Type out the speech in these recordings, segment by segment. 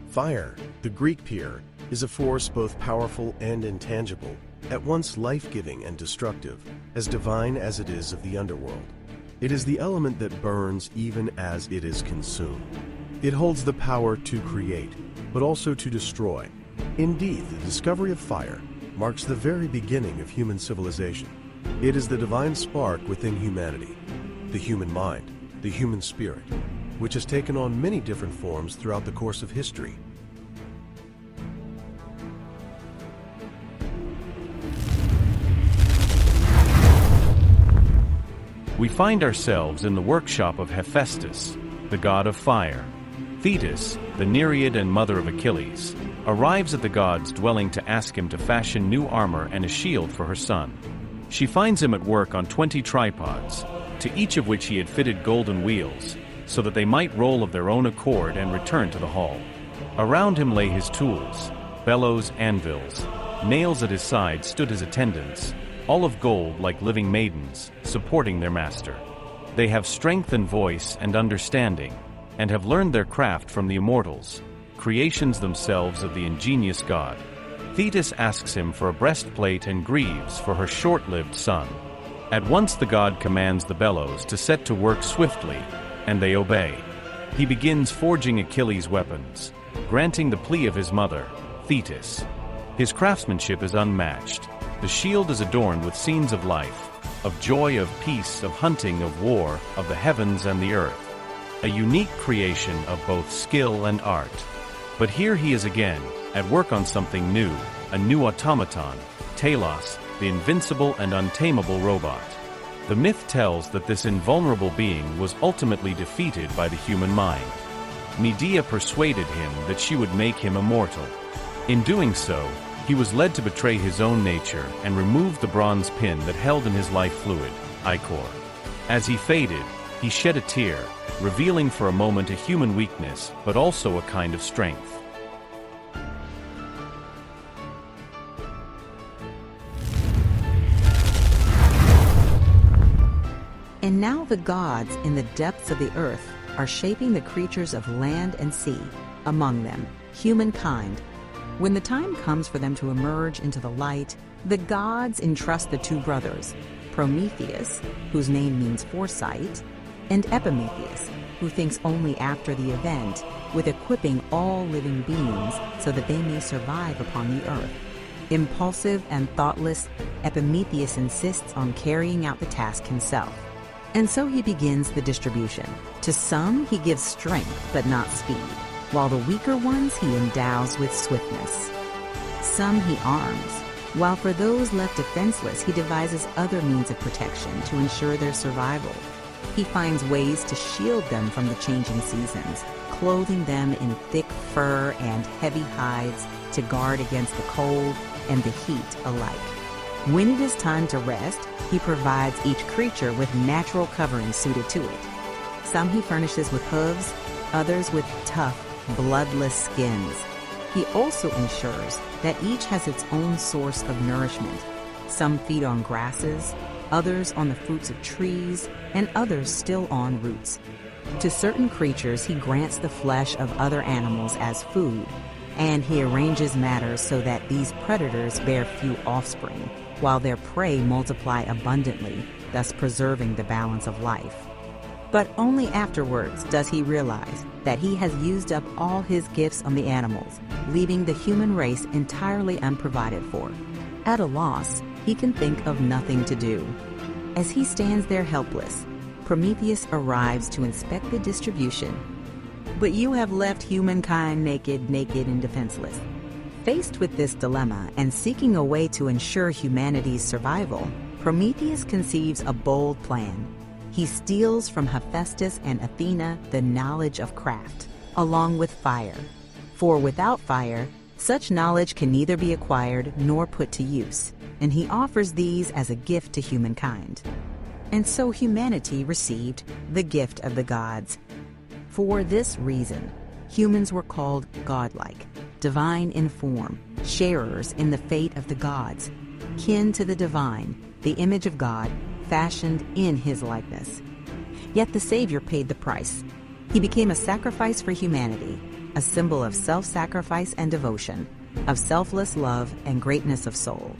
Fire, the Greek pyr, is a force both powerful and intangible, at once life-giving and destructive, as divine as it is of the underworld. It is the element that burns even as it is consumed. It holds the power to create, but also to destroy. Indeed, the discovery of fire marks the very beginning of human civilization. It is the divine spark within humanity, the human mind, the human spirit, which has taken on many different forms throughout the course of history. We find ourselves in the workshop of Hephaestus, the god of fire. Thetis, the Nereid and mother of Achilles, arrives at the god's dwelling to ask him to fashion new armor and a shield for her son. She finds him at work on 20 tripods, to each of which he had fitted golden wheels, so that they might roll of their own accord and return to the hall. Around him lay his tools, bellows, anvils. Nails at his side stood his attendants, all of gold like living maidens, supporting their master. They have strength and voice and understanding, and have learned their craft from the immortals, creations themselves of the ingenious god. Thetis asks him for a breastplate and greaves for her short-lived son. At once the god commands the bellows to set to work swiftly, and they obey. He begins forging Achilles' weapons, granting the plea of his mother, Thetis. His craftsmanship is unmatched. The shield is adorned with scenes of life, of joy, of peace, of hunting, of war, of the heavens and the earth. A unique creation of both skill and art. But here he is again, at work on something new, a new automaton, Talos, the invincible and untamable robot. The myth tells that this invulnerable being was ultimately defeated by the human mind. Medea persuaded him that she would make him immortal. In doing so, he was led to betray his own nature and remove the bronze pin that held in his life fluid, ichor. As he faded, he shed a tear, revealing for a moment a human weakness, but also a kind of strength. And now the gods in the depths of the earth are shaping the creatures of land and sea, among them, humankind. When the time comes for them to emerge into the light, the gods entrust the two brothers, Prometheus, whose name means foresight, and Epimetheus, who thinks only after the event, with equipping all living beings so that they may survive upon the earth. Impulsive and thoughtless, Epimetheus insists on carrying out the task himself. And so he begins the distribution. To some he gives strength but not speed, while the weaker ones he endows with swiftness. Some he arms, while for those left defenseless he devises other means of protection to ensure their survival. He finds ways to shield them from the changing seasons, clothing them in thick fur and heavy hides to guard against the cold and the heat alike. When it is time to rest, he provides each creature with natural covering suited to it. Some he furnishes with hooves, others with tough, bloodless skins. He also ensures that each has its own source of nourishment. Some feed on grasses, others on the fruits of trees, and others still on roots. To certain creatures he grants the flesh of other animals as food, and he arranges matters so that these predators bear few offspring, while their prey multiply abundantly, thus preserving the balance of life. But only afterwards does he realize that he has used up all his gifts on the animals, leaving the human race entirely unprovided for. At a loss, he can think of nothing to do. As he stands there helpless, Prometheus arrives to inspect the distribution. But you have left humankind naked and defenseless. Faced with this dilemma and seeking a way to ensure humanity's survival, Prometheus conceives a bold plan. He steals from Hephaestus and Athena the knowledge of craft, along with fire. For without fire, such knowledge can neither be acquired nor put to use, and he offers these as a gift to humankind. And so humanity received the gift of the gods. For this reason, humans were called godlike, divine in form, sharers in the fate of the gods, kin to the divine, the image of God, fashioned in his likeness. Yet the Savior paid the price. He became a sacrifice for humanity, a symbol of self-sacrifice and devotion, of selfless love and greatness of soul.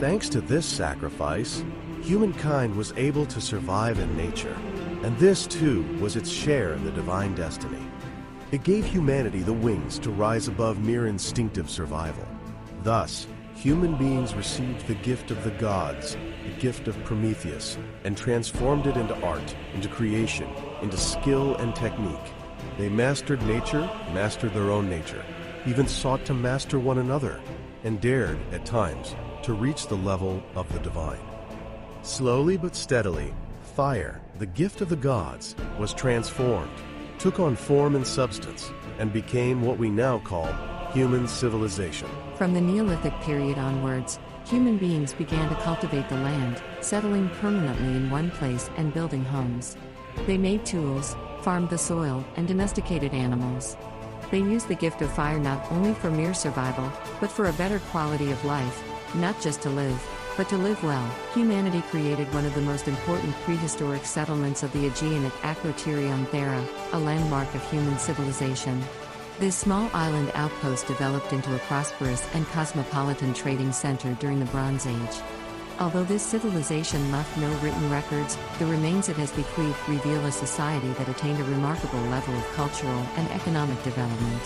Thanks to this sacrifice, humankind was able to survive in nature, and this too was its share in the divine destiny. It gave humanity the wings to rise above mere instinctive survival. Thus, human beings received the gift of the gods, the gift of Prometheus, and transformed it into art, into creation, into skill and technique. They mastered nature, mastered their own nature, even sought to master one another, and dared, at times, to reach the level of the divine. Slowly but steadily, fire, the gift of the gods, was transformed, took on form and substance, and became what we now call human civilization. From the Neolithic period onwards, human beings began to cultivate the land, settling permanently in one place and building homes. They made tools, farmed the soil, and domesticated animals. They used the gift of fire not only for mere survival, but for a better quality of life, not just to live, but to live well. Humanity created one of the most important prehistoric settlements of the Aegean at Akrotiri on Thera, a landmark of human civilization. This small island outpost developed into a prosperous and cosmopolitan trading center during the Bronze Age. Although this civilization left no written records, the remains it has bequeathed reveal a society that attained a remarkable level of cultural and economic development.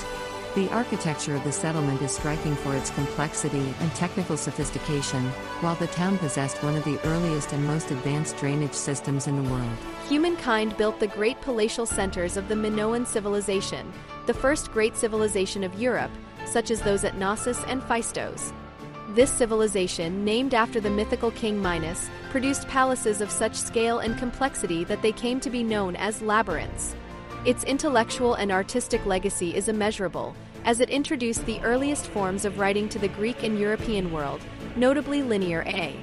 The architecture of the settlement is striking for its complexity and technical sophistication, while the town possessed one of the earliest and most advanced drainage systems in the world. Humankind built the great palatial centers of the Minoan civilization, the first great civilization of Europe, such as those at Knossos and Hephaestus. This civilization, named after the mythical king Minos, produced palaces of such scale and complexity that they came to be known as labyrinths. Its intellectual and artistic legacy is immeasurable, as it introduced the earliest forms of writing to the Greek and European world, notably Linear A.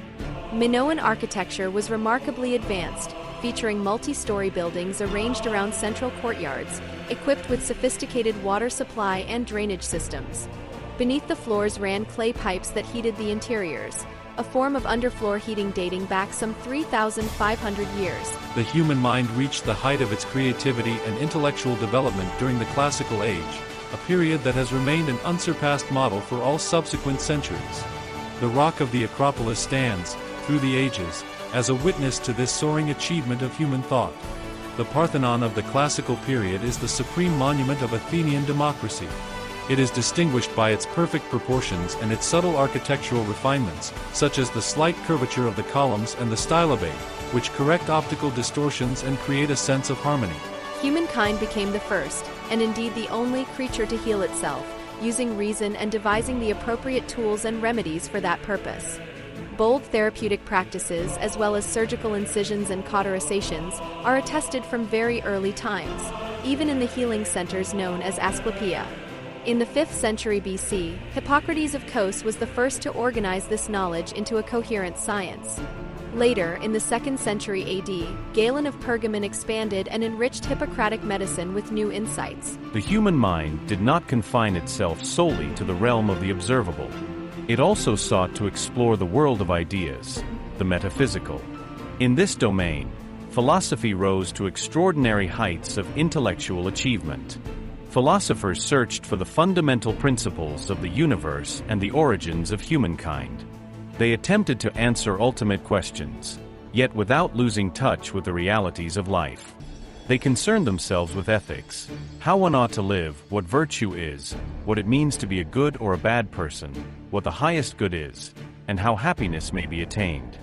Minoan architecture was remarkably advanced, featuring multi-story buildings arranged around central courtyards, equipped with sophisticated water supply and drainage systems. Beneath the floors ran clay pipes that heated the interiors, a form of underfloor heating dating back some 3,500 years. The human mind reached the height of its creativity and intellectual development during the Classical Age, a period that has remained an unsurpassed model for all subsequent centuries. The rock of the Acropolis stands, through the ages, as a witness to this soaring achievement of human thought. The Parthenon of the Classical period is the supreme monument of Athenian democracy. It is distinguished by its perfect proportions and its subtle architectural refinements, such as the slight curvature of the columns and the stylobate, which correct optical distortions and create a sense of harmony. Humankind became the first, and indeed the only, creature to heal itself, using reason and devising the appropriate tools and remedies for that purpose. Bold therapeutic practices, as well as surgical incisions and cauterizations, are attested from very early times, even in the healing centers known as Asclepiae. In the 5th century BC, Hippocrates of Kos was the first to organize this knowledge into a coherent science. Later, in the 2nd century AD, Galen of Pergamon expanded and enriched Hippocratic medicine with new insights. The human mind did not confine itself solely to the realm of the observable. It also sought to explore the world of ideas, the metaphysical. In this domain, philosophy rose to extraordinary heights of intellectual achievement. Philosophers searched for the fundamental principles of the universe and the origins of humankind. They attempted to answer ultimate questions, yet without losing touch with the realities of life. They concerned themselves with ethics, how one ought to live, what virtue is, what it means to be a good or a bad person, what the highest good is, and how happiness may be attained.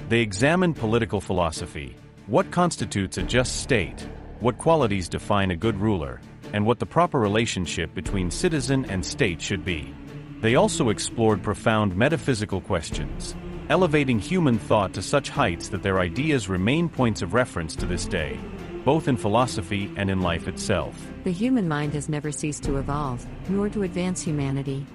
They examined political philosophy, what constitutes a just state, what qualities define a good ruler, and what the proper relationship between citizen and state should be. They also explored profound metaphysical questions, elevating human thought to such heights that their ideas remain points of reference to this day, both in philosophy and in life itself. The human mind has never ceased to evolve, nor to advance humanity.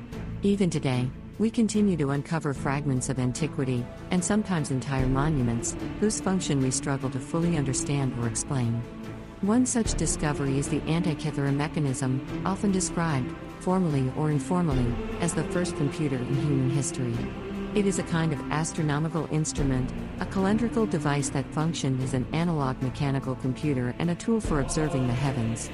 Even today, we continue to uncover fragments of antiquity, and sometimes entire monuments, whose function we struggle to fully understand or explain. One such discovery is the Antikythera Mechanism, often described, formally or informally, as the first computer in human history. It is a kind of astronomical instrument, a calendrical device that functioned as an analog mechanical computer and a tool for observing the heavens.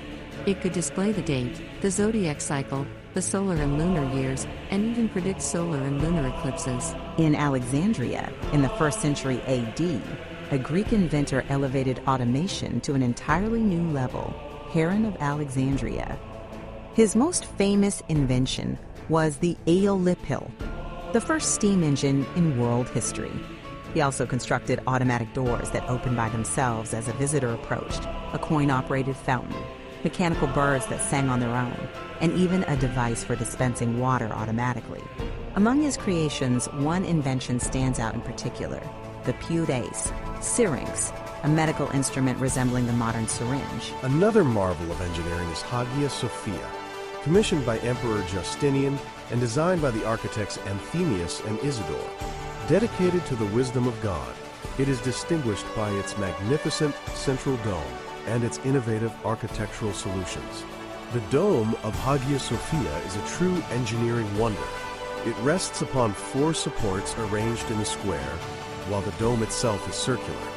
It could display the date, the zodiac cycle, the solar and lunar years, and even predict solar and lunar eclipses. In Alexandria, in the 1st century AD, a Greek inventor elevated automation to an entirely new level, Heron of Alexandria. His most famous invention was the aeolipile, the first steam engine in world history. He also constructed automatic doors that opened by themselves as a visitor approached, a coin-operated fountain, mechanical birds that sang on their own, and even a device for dispensing water automatically. Among his creations, one invention stands out in particular, the Pudace, syrinx, a medical instrument resembling the modern syringe. Another marvel of engineering is Hagia Sophia, commissioned by Emperor Justinian and designed by the architects Anthemius and Isidore. Dedicated to the wisdom of God, it is distinguished by its magnificent central dome and its innovative architectural solutions. The dome of Hagia Sophia is a true engineering wonder. It rests upon 4 supports arranged in a square, while the dome itself is circular.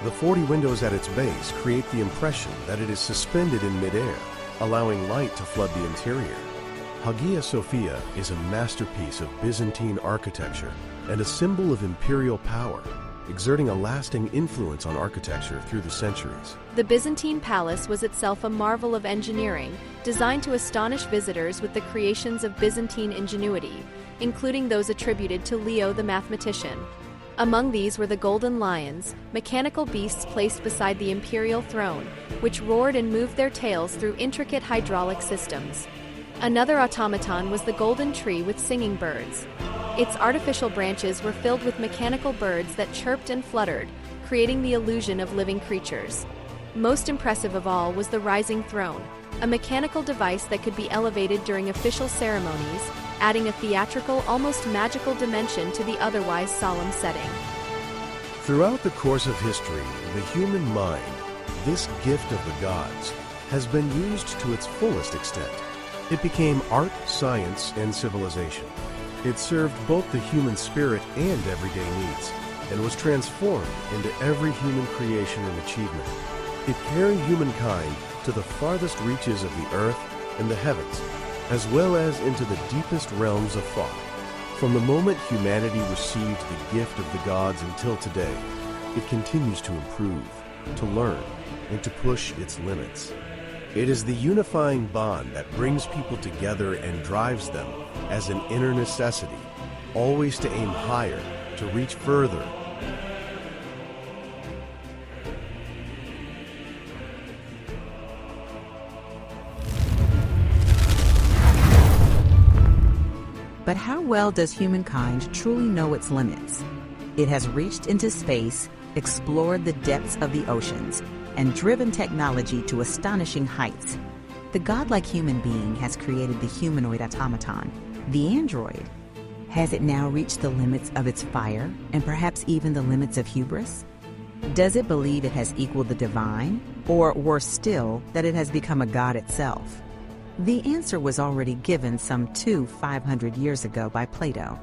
The 40 windows at its base create the impression that it is suspended in midair, allowing light to flood the interior. Hagia Sophia is a masterpiece of Byzantine architecture and a symbol of imperial power, exerting a lasting influence on architecture through the centuries. The Byzantine palace was itself a marvel of engineering, designed to astonish visitors with the creations of Byzantine ingenuity, including those attributed to Leo the mathematician. Among these were the golden lions, mechanical beasts placed beside the imperial throne, which roared and moved their tails through intricate hydraulic systems. Another automaton was the golden tree with singing birds. Its artificial branches were filled with mechanical birds that chirped and fluttered, creating the illusion of living creatures. Most impressive of all was the rising throne, a mechanical device that could be elevated during official ceremonies, adding a theatrical, almost magical dimension to the otherwise solemn setting. Throughout the course of history, the human mind, this gift of the gods, has been used to its fullest extent. It became art, science, and civilization. It served both the human spirit and everyday needs, and was transformed into every human creation and achievement. It carried humankind to the farthest reaches of the earth and the heavens, as well as into the deepest realms of thought. From the moment humanity received the gift of the gods until today, it continues to improve, to learn, and to push its limits. It is the unifying bond that brings people together and drives them as an inner necessity, always to aim higher, to reach further. But how well does humankind truly know its limits? It has reached into space, explored the depths of the oceans, and driven technology to astonishing heights. The godlike human being has created the humanoid automaton, the android. Has it now reached the limits of its fire, and perhaps even the limits of hubris? Does it believe it has equaled the divine, or worse still, that it has become a god itself? The answer was already given some 500 years ago by Plato.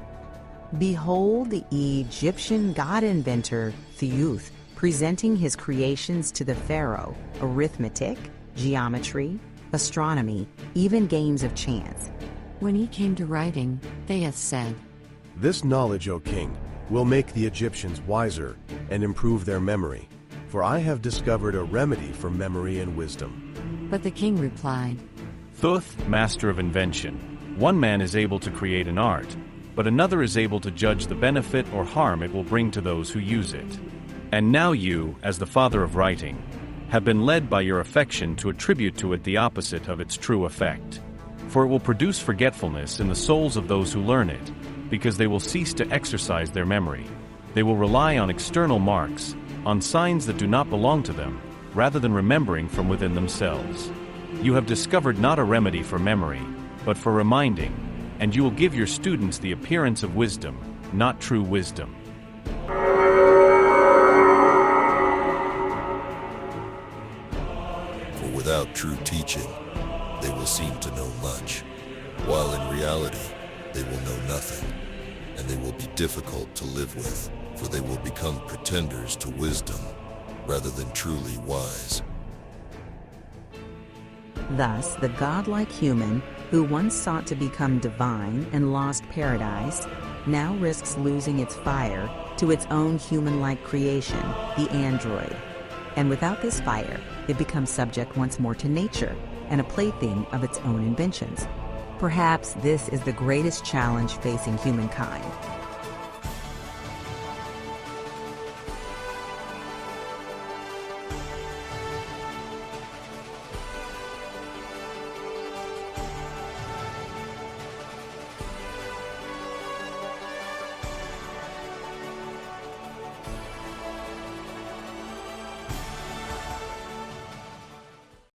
Behold the Egyptian god-inventor Thoth presenting his creations to the pharaoh, arithmetic, geometry, astronomy, even games of chance. When he came to writing, Thoth said, This knowledge, O king, will make the Egyptians wiser and improve their memory, for I have discovered a remedy for memory and wisdom. But the king replied, Thoth, master of invention, one man is able to create an art, but another is able to judge the benefit or harm it will bring to those who use it. And now you, as the father of writing, have been led by your affection to attribute to it the opposite of its true effect. For it will produce forgetfulness in the souls of those who learn it, because they will cease to exercise their memory. They will rely on external marks, on signs that do not belong to them, rather than remembering from within themselves. You have discovered not a remedy for memory, but for reminding, and you will give your students the appearance of wisdom, not true wisdom. For without true teaching, they will seem to know much, while in reality, they will know nothing. and they will be difficult to live with, for they will become pretenders to wisdom, rather than truly wise. Thus, the godlike human, who once sought to become divine and lost paradise, now risks losing its fire to its own human-like creation, the android. And without this fire, it becomes subject once more to nature and a plaything of its own inventions. Perhaps this is the greatest challenge facing humankind,